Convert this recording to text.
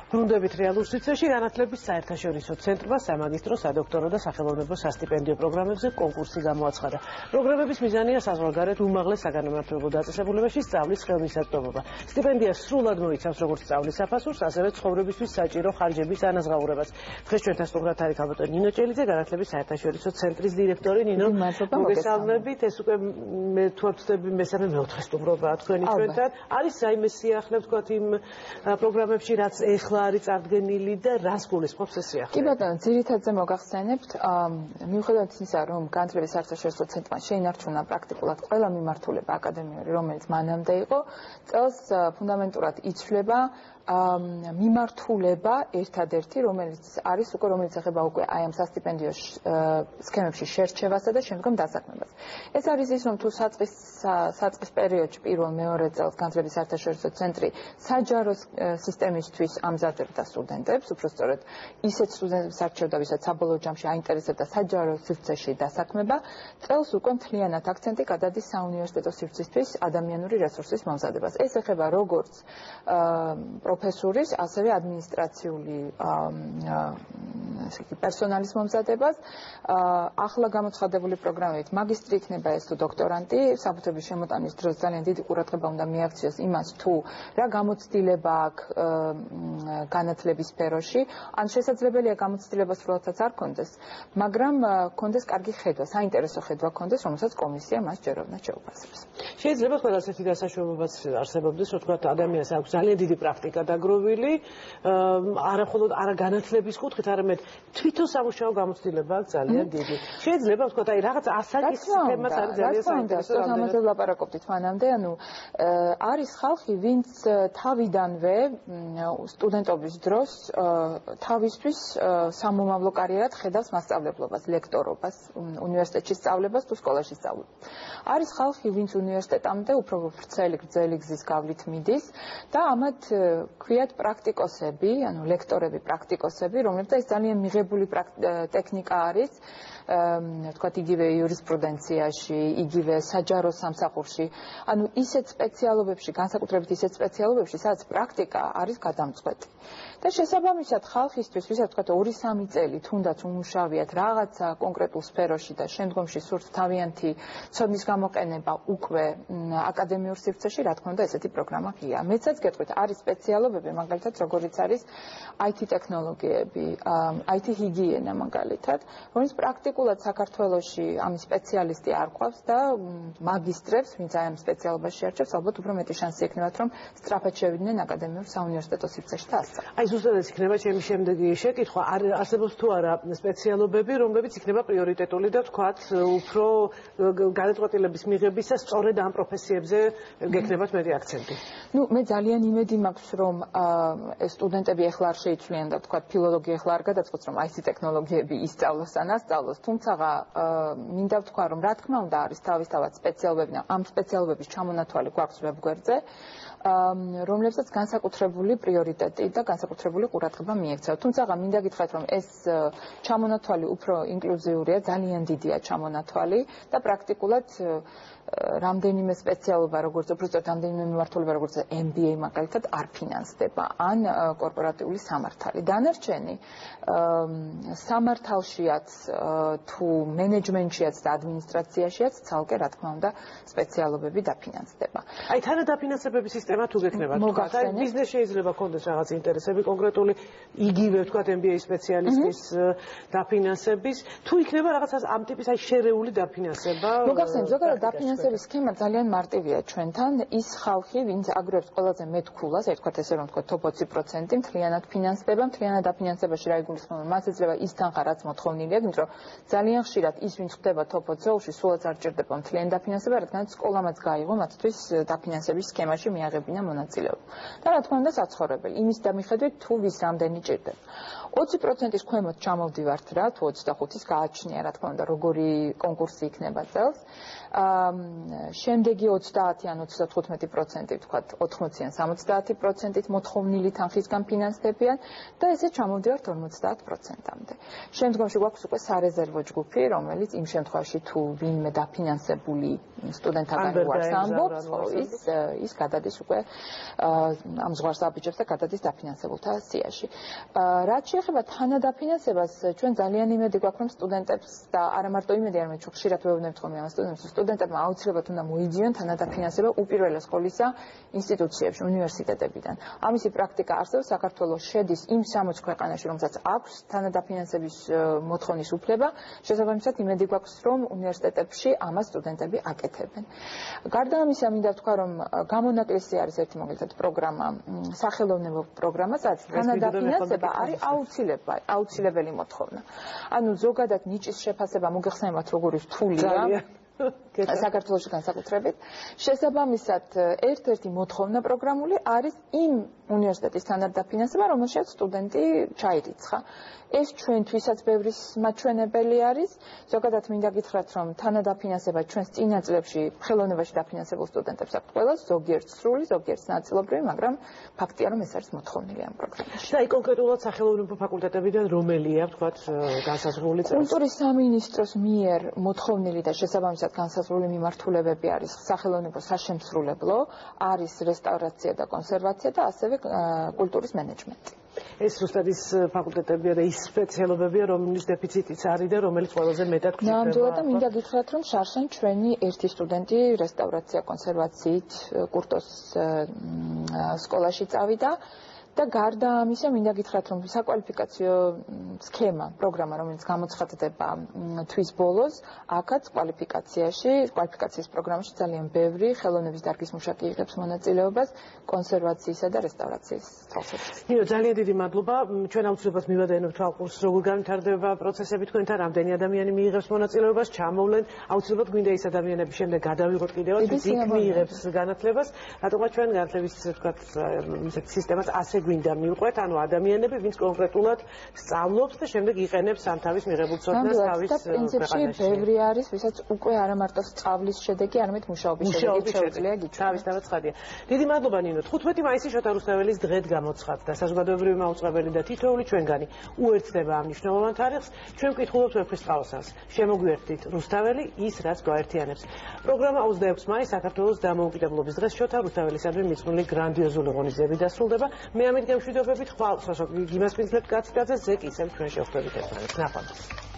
ბრუნდებით რეალურ სიცოცხლეში განათლების საერთაშორისო ცენტრმა სამაგისტრო, სადოქტორო და სახელოვნებო სასტიპენდიო პროგრამებზე კონკურსი გამოაცხადა. პროგრამების მიზანია საზღვარგარეთ უმაღლეს საგანმანათლებლო დაწესებულებაში სწავლის ხელმისაწვდომობა. სტიპენდია სრულად მოიცავს როგორც სწავლის საფასურს, ასევე ცხოვრებისთვის საჭირო ხარჯების ანაზღაურებას. დღეს ჩვენთან სტუმრად არის ალბათ ნინო ჭელიძე, განათლების საერთაშორისო ცენტრის დირექტორი. ნინო, მოგესალმებით. ეს უკვე მე თუ არ ვცდები მესამე მეოთხე სტუმრობაა თქვენი ჩვენთან. არის საიმე სიახლე ვთქვათ იმ პროგრამებში, რაც ეხლა არის წარდგენილი და რას გულისხმობს ეს სიახლე? კი ბატონო, ძირითადად მოგახსენებთ, მიუხედავად იმისა, რომ განათლების საერთაშორისო ცენტრმა შეინარჩუნა პრაქტიკულად ყველა მიმართულება აკადემიური, რომელიც მანამდე იყო, წელს ფუნდამენტურად იცვლება მიმართულება ერთადერთი, რომელიც არის უკვე რომელიც ეხება უკვე აი ამ სასტიპენდიო სქემებში შერჩევასა და შემდგომ დასაქმებას. ეს არის ის, რომ თუ საწყის პერიოდში პირველ-მეორე წელს განათლების საერთაშორისო ცენტრი საჯარო სისტემისთვის ამზადებდა სტუდენტებს, უბრალოდ ისეთ სტუდენტებს არჩევდა, ვისაც საბოლოო ჯამში აინტერესებდა საჯარო სივრცეში დასაქმება, წელს უკვე მთლიანად აქცენტი გადადის საუნივერსიტეტო სივრცისთვის ადამიანური რესურსის მომზადებას. ეს ეხება როგორც პროფესურის, ასევე ადმინისტრაციული პერსონალის მომზადებას. ახლა გამოცხადებული პროგრამით მაგისტრი იქნება ეს თუ დოქტორანტი, საფუძვების შემოტანის დროს ძალიან დიდი ყურადღება უნდა მიაქციოს იმას, თუ რა გამოცდილება აქვს განათლების სფეროში, ან შესაძლებელია გამოცდილება სრულადაც არ ქონდეს, მაგრამ ქონდეს კარგი ხედვა, საინტერესო ხედვა ქონდეს, რომელსაც კომისია მას ჯეროვნად შეუფასებს. შეიძლება თქვა ასეთი დასაშუალებაც არსებობდეს, რომ თქვა ადამიანს აქვს ძალიან დიდი პრაქტიკა დაგროვილი, არამხოლოდ არა განათლების კუთხით, არამედ თვითონ სამუშაო გამოცდილება აქვს ძალიან დიდი. შეიძლება თქვა აი რაღაც ასაკის თემას არის ძალიან საინტერესო. ამაზე ვლაპარაკობდით მანამდე, ანუ არის ხალხი, ვინც თავიდანვე სტუდენტობის დროს თავისთვის სამომავლო კარიერად ხედავს მასწავლებლობას, ლექტორობას, უნივერსიტეტში სწავლებას თუ სკოლაში სწავლებას. არის ხალხი, ვინც უნივერსიტეტამდე უფრო ვრცელი გრძელი გზის გავლით მიდის და ამათ ქვიათ პრაქტიკოსები, ანუ ლექტორები, პრაქტიკოსები, რომლებიც ეს ძალიან მიღებული ტექნიკა არის, თქვათ იგივე იურისპრუდენციაში, იგივე საჯარო სამსახურში, ანუ ისეთ სპეციალობებში, განსაკუთრებით ისეთ სპეციალობებში, სადაც პრაქტიკა არის გადამწყვეტი. და შესაბამისად ხალხისთვის, ვისაც თქვათ 2-3 წელი თუნდაც უმუშავიათ რაღაცა კონკრეტულ სფეროში და შემდგომში სურთ თავიანთი ცოდნის გამოყენება უკვე აკადემიურ სივრცეში, რა თქმა უნდა, ესეთი პროგრამა ღია. მეცაც გეტყვით, არის სპეციალობები, მაგალითად, როგორიც არის IT ტექნოლოგიები, IT ჰიგიენა მაგალითად, რომელიც პრაქტიკულად საქართველოში ამის სპეციალისტი არ ყავს და მაგისტრებს, ვინც აი ამ სპეციალობაში არჩევს, ალბათ უფრო მეტი შანსი ექნებათ, რომ სწრაფად შევიდნენ აკადემიურ საუნივერსიტეტო სივრცეში და ასწავლონ. აი ზუსტად ეს იქნება ჩემი შემდეგი შეკითხვა, არსებობს თუ არა სპეციალობები, რომლებიც იქნება პრიორიტეტული და თქვათ უფრო გადაწყვეტილების მიღებისა სწორედ ამ პროფესიებზე გექნებათ მეტი აქცენტი. ნუ მე ძალიან იმედი მაქვს, რომ სტუდენტები ახლა არ შეიცვლიან და თქვათ ფილოლოგია ახლა არ გადაწყობს, რომ IT ტექნოლოგიები ისწავლოს ან ასწავლოს, თუმცა მინდა ვთქვა, რომ რა თქმა უნდა არის თავისთავად სპეციალობები და ამ სპეციალობების ჩამონათვალი გვაქვს ვებგვერდზე, რომლებსაც განსაკუთრებული პრიორიტეტი და განსაკუთრებული ყურადღება მიექცევთ. თუმცა მინდა გითხრათ, რომ ეს ჩამონათვალი უფრო ინკლუზიურია, ძალიან დიდია ჩამონათვალი და პრაქტიკულად რამდენიმე სპეციალობა, როგორც უბრალოდ რამდენიმე მიმართულება, როგორც MBA მაგალითად არ ფინანსდება, ან კორპორატიული სამართალი. დანარჩენი სამართალშიაც თუ მენეჯმენტშიაც და ადმინისტრაციაშიაც ცალკე, რა თქმა უნდა, სპეციალობები დაფინანსდება. აი თანადაფინანსებების სისტემა თუ გექნებათ, აი ბიზნეს შეიძლება ქონდეს რაღაც ინტერესები კონკრეტული, იგივე ვთქვათ MBA სპეციალისტის დაფინანსების, თუ იქნება რაღაც ამ ტიპის აი შერეული დაფინანსება. მოგახსენებთ, ზოგადად დაფინანსების სქემა ძალიან მარტივია ჩვენთან. ის ხალხი, ვინც აგროვებს ყველაზე მეტ ქულას, აი თქვათ ესე რომ თქვათ top 20% მთლიანად ფინანსდება, მთლიანად დაფინანსებაში რა იგულისხმება, მას ეძლევა ის თანხა, რაც მოთხოვნილია, იმიტომ რომ ძალიან ხშირად ის, ვინც ხდება top 20-ში, სულაც არ ჭირდება მთლიანი დაფინანსება, რადგან სკოლამაც გაიღო მათთვის დაფინანსების სქემაში მიაღებინა მონაწილეობა. და რა თქმა უნდა, საცხოვრებელი, იმის დამიხედვით თუ ვის რამდენი ჭირდება. 20%-ის ქვემოთ ჩამოვდივართ რა, თუ 25-ის გააჩნია, რა თქმა უნდა, როგორი კონკურსი იქნება წელს. შემდეგი 30 ან 35% ვთქვათ, 80-ან 70%-ით მოთხოვნილი თანხისგან ფინანსდებიან და ესე ჩამოვდივართ 50%-მდე. შემდგომში გვაქვს უკვე სარეზერვო ჯგუფი, რომელიც იმ შემთხვევაში თუ ვინმე დაფინანსებული სტუდენტთან უარს ამბობს, ის გადადის უკვე ამ ზღვარს აბიჯებს და გადადის დაფინანსებულთა სიაში. რაც შეეხება თანადაფინანსებას, ჩვენ ძალიან იმედი გვაქვს, რომ სტუდენტებს და არა მარტო იმედი, არამედ ჩვენ ხშირად ვეუბნებთ ხოლმე ამ სტუდენტებს, სტუდენტებმა აუცილებლად უნდა მოიძიონ თანადაფინანსება უპირველეს ყოვლისა ინსტიტუციებში, უნივერსიტეტებიდან. ამისი პრაქტიკა არსებობს, საქართველოს შედის იმ 60 ქვეყანაში, რომელსაც აქვს თანადაფინანსების მოთხოვნის უფლება, შესაბამისად იმედი გვაქვს, რომ უნივერსიტეტებში ამას სტუდენტები აკეთებენ. გარდა ამისა, მინდა ვთქვა, რომ გამონაკლისი არის ერთი მაგალითად პროგრამა, სახელოვნებო პროგრამა, სადაც თანადაფინანსება არის აუცილებელი მოთხოვნა. ანუ ზოგადად ნიჭის შეფასება მოგეხსენებათ როგორი რთულია საქართველოში განსაკუთრებით. შესაბამისად, ერთ-ერთი მოთხოვნა პროგრამული არის იმ უნივერსიტეტის თანადაფინანსება, რომელშიც სტუდენტი ჩაირიცხა. ეს ჩვენთვისაც ბევრი მაჩვენებელი არის. ზოგადად მინდა გითხრათ, რომ თანადაფინანსება ჩვენს წინა წლებში ხელოვნებაში დაფინანსებულ სტუდენტებს აქვს ყველას, ზოგიერთ სრული, ზოგიერთ ნაწილობრივი, მაგრამ ფაქტია, რომ ეს არის მოთხოვნილი ამ პროგრამაში. და აი კონკრეტულად სახელოვნებო ფაკულტეტებიდან რომელია, ვთქვათ, განსაზღვრული წელს? კულტურის სამინისტროს მიერ მოთხოვნილი და შესაბამისად განსაზღვრული მიმართულებები არის სახელოვნებო საშემსრულებლო, არის რესტავრაცია და კონსერვაცია და ასევე კულტურის მენეჯმენტი. ეს ზუსტად ის ფაკულტეტებია და ის სპეციალობებია, რომლის დეფიციტიც არის და რომელიც ყველაზე მეტად გვჭირდება. ნამდვილად და მინდა გითხრათ, რომ შარშან ჩვენი ერთი სტუდენტი რესტავრაცია კონსერვაციით კურტოს სკოლაში წავიდა. და გარდა ამისა, მინდა გითხრათ, რომ საკვალიფიკაციო სქემა, პროგრამა, რომელიც გამოცხადდება თვის ბოლოს, აქაც კვალიფიკაციის პროგრამაში ძალიან ბევრი ხელოვნების დარგის მუშაკი იღებს მონაწილეობას კონსერვაციისა და რესტავრაციის თვალსაზრისით. ნინო, ძალიან დიდი მადლობა. ჩვენ აუცილებლად მივადევნებთ თვალყურს, როგორ განვითარდება პროცესები თქვენთან, რამდენი ადამიანი მიიღებს მონაწილეობას, ჩამოვლენ. აუცილებლად გვინდა ის ადამიანები შემდეგ გადავიღოთ კიდევაც, ვინც იქ მიიღებს განათლებას. რატომღაც ჩვენ განათლების თქვათ სისტემას ასე გვინდა მივყვეთ, ანუ ადამიანები, ვინც კონკრეტულად სწავლობს და შემდეგ იყენებს ამ თავის მიღებულ ცოდნას თავის პრინციპში ბევრი არის, ვისაც უკვე არა მარტო სწავლის შედეგი, არამედ მუშაობის შედეგი შეუძლია გიჩვენოს. თავისთავად ცხადია. დიდი მადლობა ნინო. 15 მაისი შოთა რუსთაველის დღედ გამოცხადდა. საზოგადოებრივი მაუწყებელი და თითოეული ჩვენგანი უერთდება ამ მნიშვნელოვან თარიღს. ჩვენ ვკითხულობთ ვეფხისტყაოსანს. შემოგვიერთდით რუსთაველი, ის რაც გვაერთიანებს. პროგრამა 26 მაისს საქართველოს დამოუკიდებლობის დღეს შოთა რუსთაველისადმი მიძღვნილი გრანდიოზული ღონისძიებით დასრულდება. მე ამით გემშვიდობებით ხვალ, იმას ვინცლებთ კაცკაცეს, ზეკ ისევ ჩვენ შევხვდებით ერთმანეთს. ნახვამდის.